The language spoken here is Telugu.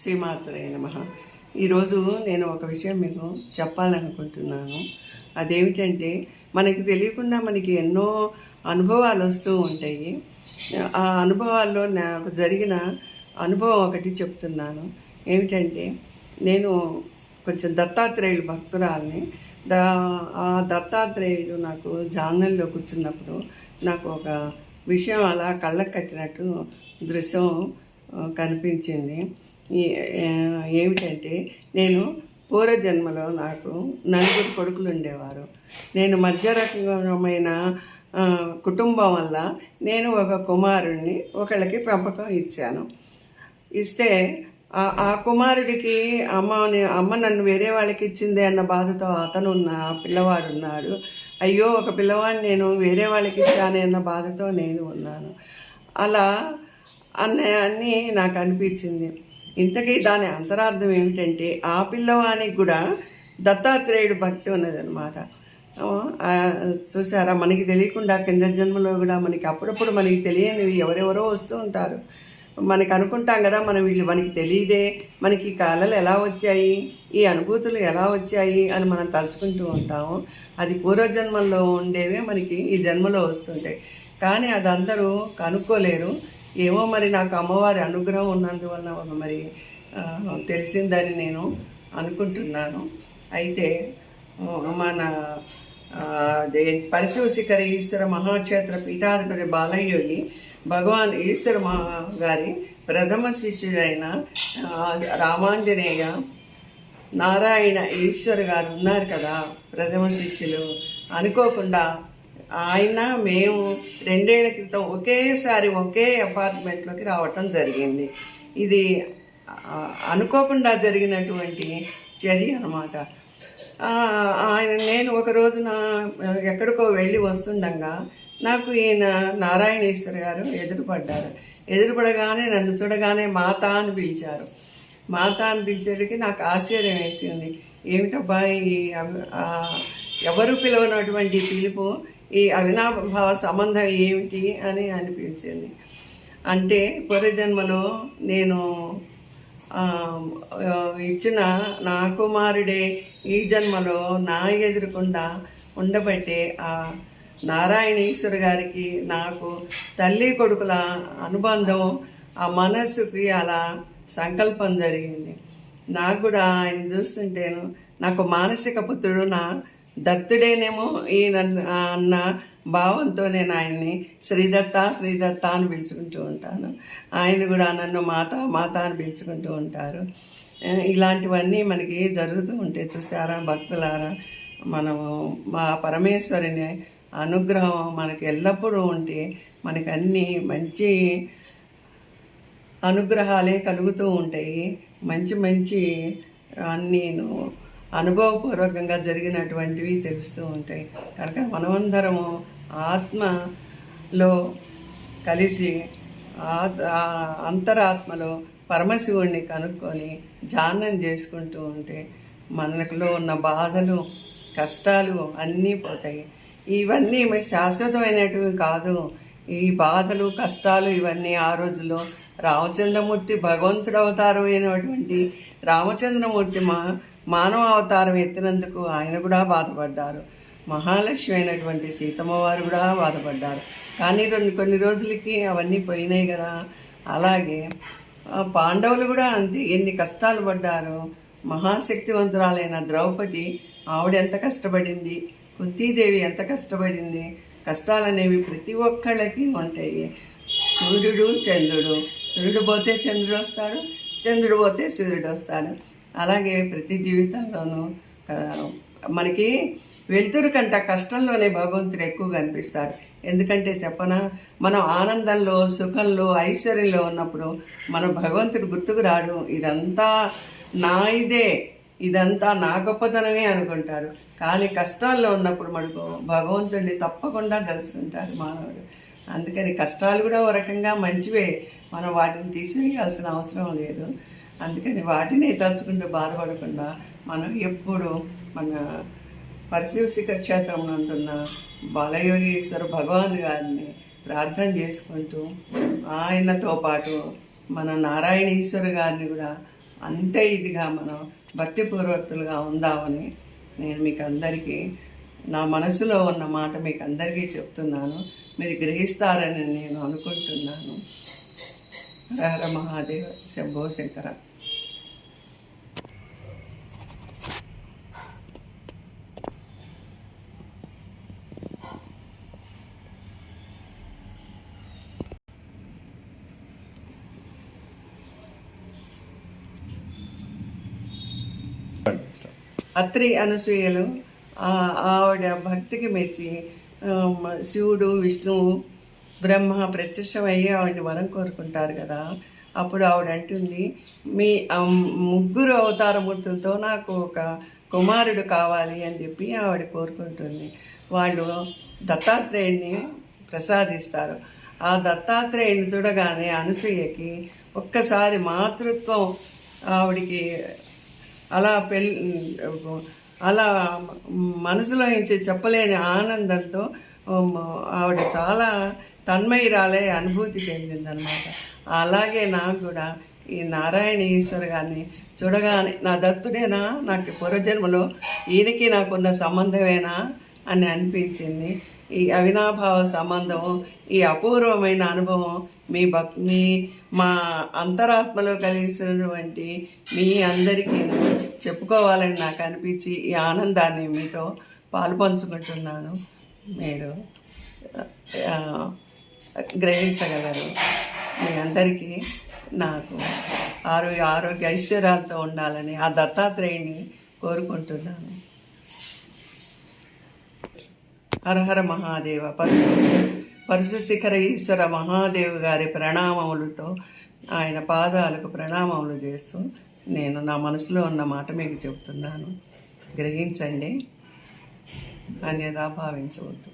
శ్రీమాత్రే నమః. ఈరోజు నేను ఒక విషయం మీకు చెప్పాలనుకుంటున్నాను. అదేమిటంటే, మనకి తెలియకుండా మనకి ఎన్నో అనుభవాలు వస్తూ ఉంటాయి. ఆ అనుభవాల్లో నాకు జరిగిన అనుభవం ఒకటి చెప్తున్నాను. ఏమిటంటే, నేను కొంచెం దత్తాత్రేయుడు భక్తురాల్ని. ఆ దత్తాత్రేయుడు నాకు జానల్లో కూర్చున్నప్పుడు నాకు ఒక విషయం అలా కళ్ళకు కట్టినట్టు దృశ్యం కనిపించింది. ఏమిటంటే, నేను పూర్వజన్మలో నాకు 4 కొడుకులు ఉండేవారు. నేను మధ్య రకమైన కుటుంబం వల్ల నేను ఒక కుమారుడిని ఒకళ్ళకి పెంపకం ఇచ్చాను. ఇస్తే ఆ కుమారుడికి అమ్మ నన్ను వేరే వాళ్ళకి ఇచ్చిందే అన్న బాధతో పిల్లవాడు ఉన్నాడు. అయ్యో, ఒక పిల్లవాడిని నేను వేరే వాళ్ళకి ఇచ్చానే అన్న బాధతో నేను ఉన్నాను. అలా అన్నీ నాకు అనిపించింది. ఇంతకీ దాని అంతరార్థం ఏమిటంటే, ఆ పిల్లవానికి కూడా దత్తాత్రేయుడు భక్తి ఉన్నదనమాట. చూసారా, మనకి తెలియకుండా కింద జన్మలో కూడా మనకి అప్పుడప్పుడు మనకి తెలియనివి ఎవరెవరో వస్తూ ఉంటారు. మనకి అనుకుంటాం కదా, మనకి తెలియదే, మనకి ఈ కళలు ఎలా వచ్చాయి, ఈ అనుభూతులు ఎలా వచ్చాయి అని మనం తలుచుకుంటూ ఉంటాము. అది పూర్వజన్మల్లో ఉండేవే మనకి ఈ జన్మలో వస్తుంటాయి. కానీ అది అందరూ కనుక్కోలేరు. ఏమో మరి నాకు అమ్మవారి అనుగ్రహం ఉన్నందువల్ల మరి తెలిసిందని నేను అనుకుంటున్నాను. అయితే మన పరిశివశిఖర ఈశ్వర మహాక్షేత్ర పీఠాధిపతి బాలయోగి భగవాన్ ఈశ్వర గారి ప్రథమ శిష్యుడైన రామాంజనేయ నారాయణ ఈశ్వర్ గారు ఉన్నారు కదా, ప్రథమ శిష్యులు. అనుకోకుండా మేము 2 ఏళ్ల క్రితం ఒకేసారి ఒకే అపార్ట్మెంట్లోకి రావటం జరిగింది. ఇది అనుకోకుండా జరిగినటువంటి చర్య అన్నమాట. నేను ఒక రోజున ఎక్కడికో వెళ్ళి వస్తుండగా నాకు ఈయన నారాయణేశ్వర గారు ఎదురుపడగానే నన్ను చూడగానే మాత అని పిలిచారు. మాత అని పిలిచేటికి నాకు ఆశ్చర్యం వేసింది. ఏమిటబ్బా ఎవరు పిలవనటువంటి పిలుపు, ఈ అవినాభావ సంబంధం ఏమిటి అని అనిపించింది. అంటే పూర్వజన్మలో నేను ఇచ్చిన నా కుమారుడే ఈ జన్మలో నా ఎదురుకుండా ఉండబట్టే ఆ నారాయణేశ్వర గారికి నాకు తల్లి కొడుకుల అనుబంధం, ఆ మనస్సుకి అలా సంకల్పం జరిగింది. నాకు కూడా ఆయన చూస్తుంటేను నాకు మానసిక పుత్రుడు నా దత్తుడేనేమో ఈయన అన్న భావంతో నేను ఆయన్ని శ్రీదత్త అని పిలుచుకుంటూ ఉంటాను. ఆయన కూడా నన్ను మాత అని పిలుచుకుంటూ ఉంటారు. ఇలాంటివన్నీ మనకి జరుగుతూ ఉంటాయి. చూసారా భక్తులారా, మనము మా పరమేశ్వరుని అనుగ్రహం మనకి ఎల్లప్పుడూ ఉంటే మనకి అన్నీ మంచి అనుగ్రహాలే కలుగుతూ ఉంటాయి. మంచి అన్నీను అనుభవపూర్వకంగా జరిగినటువంటివి తెలుస్తూ ఉంటాయి. కనుక మనమందరము ఆత్మలో కలిసి అంతరాత్మలో పరమశివుణ్ణి కనుక్కొని ధ్యానం చేసుకుంటూ ఉంటే మనలో ఉన్న బాధలు కష్టాలు అన్నీ పోతాయి. ఇవన్నీ శాశ్వతమైనటివి కాదు. ఈ బాధలు కష్టాలు ఇవన్నీ ఆ రోజుల్లో రామచంద్రమూర్తి భగవంతుడు అవతారం అయినటువంటి రామచంద్రమూర్తి మానవ అవతారం ఎత్తినందుకు ఆయన కూడా బాధపడ్డారు. మహాలక్ష్మి అయినటువంటి సీతమ్మ వారు కూడా బాధపడ్డారు. కానీ కొన్ని రోజులకి అవన్నీ పోయినాయి కదా. అలాగే పాండవులు కూడా అంతే, ఎన్ని కష్టాలు పడ్డారు. మహాశక్తివంతురాలైన ద్రౌపది, ఆవిడ ఎంత కష్టపడింది, కుంతీదేవి ఎంత కష్టపడింది. కష్టాలనేవి ప్రతి ఒక్కళ్ళకి ఉంటాయి. సూర్యుడు చంద్రుడు, సూర్యుడు పోతే చంద్రుడు వస్తాడు, చంద్రుడు పోతే సూర్యుడు వస్తాడు. అలాగే ప్రతి జీవితంలోనూ మనకి వెలుతురు కంటే కష్టంలోనే భగవంతుడు ఎక్కువ కనిపిస్తాడు. ఎందుకంటే చెప్పనా, మనం ఆనందంలో సుఖంలో ఐశ్వర్యంలో ఉన్నప్పుడు మన భగవంతుడు గుర్తుకు రాడు. ఇదంతా ఇదంతా నా గొప్పతనమే అనుకుంటాడు. కానీ కష్టాల్లో ఉన్నప్పుడు మనకు భగవంతుడిని తప్పకుండా తెలుసుకుంటాడు మానవుడు. అందుకని కష్టాలు కూడా ఒక రకంగా మంచివే, మనం వాటిని తీసివేయాల్సిన అవసరం లేదు. అందుకని వాటిని తలుచుకుంటూ బాధపడకుండా మనం ఎప్పుడు మన పరిశివశిఖర క్షేత్రం నందున్న బాలయోగేశ్వర భగవాన్ గారిని ప్రార్థన చేసుకుంటూ ఆయనతో పాటు మన నారాయణేశ్వర గారిని కూడా అంతే ఇదిగా మనం భక్తిపూర్వకులుగా ఉందామని నేను మీకు అందరికీ నా మనసులో ఉన్న మాట మీకు అందరికీ చెప్తున్నాను. మీరు గ్రహిస్తారని నేను అనుకుంటున్నాను. హర హర మహాదేవ, శంభో శంకర. అత్రి అనసూయలు ఆవిడ భక్తికి మెచ్చి శివుడు, విష్ణువు, బ్రహ్మ ప్రత్యక్షమయ్యి ఆవిడని వరం కోరుకుంటారు కదా. అప్పుడు ఆవిడ అంటుంది, మీ ముగ్గురు అవతారమూర్తులతో నాకు ఒక కుమారుడు కావాలి అని చెప్పి ఆవిడ కోరుకుంటుంది. వాళ్ళు దత్తాత్రేయుడిని ప్రసాదిస్తారు. ఆ దత్తాత్రేయుడిని చూడగానే అనసూయకి ఒక్కసారి మాతృత్వం ఆవిడికి అలా మనసులో నుంచి చెప్పలేని ఆనందంతో ఆవిడ చాలా తన్మయురాలే అనుభూతి చెందిందనమాట. అలాగే నాకు కూడా ఈ నారాయణ ఈశ్వర్ గారిని చూడగానే నా దత్తుడేనా, నాకు పూర్వజన్మలో ఈయనకి నాకున్న సంబంధమేనా అని అనిపించింది. ఈ అవినాభావ సంబంధం, ఈ అపూర్వమైన అనుభవం మీ మా అంతరాత్మలో కలిగినటువంటి మీ అందరికీ చెప్పుకోవాలని నాకు అనిపించి ఈ ఆనందాన్ని మీతో పాలుపంచుకుంటున్నాను. మీరు గ్రహించగలరు. మీ అందరికీ నాకు ఆరోగ్య ఐశ్వర్యాలతో ఉండాలని ఆ దత్తాత్రేయుని కోరుకుంటున్నాను. హరహర మహాదేవ. పరశు శిఖర ఈశ్వర మహాదేవ్ గారి ప్రణామములతో, ఆయన పాదాలకు ప్రణామములు చేస్తూ నేను నా మనసులో ఉన్న మాట మీకు చెప్తున్నాను. గ్రహించండి, అన్యదా భావించవద్దు.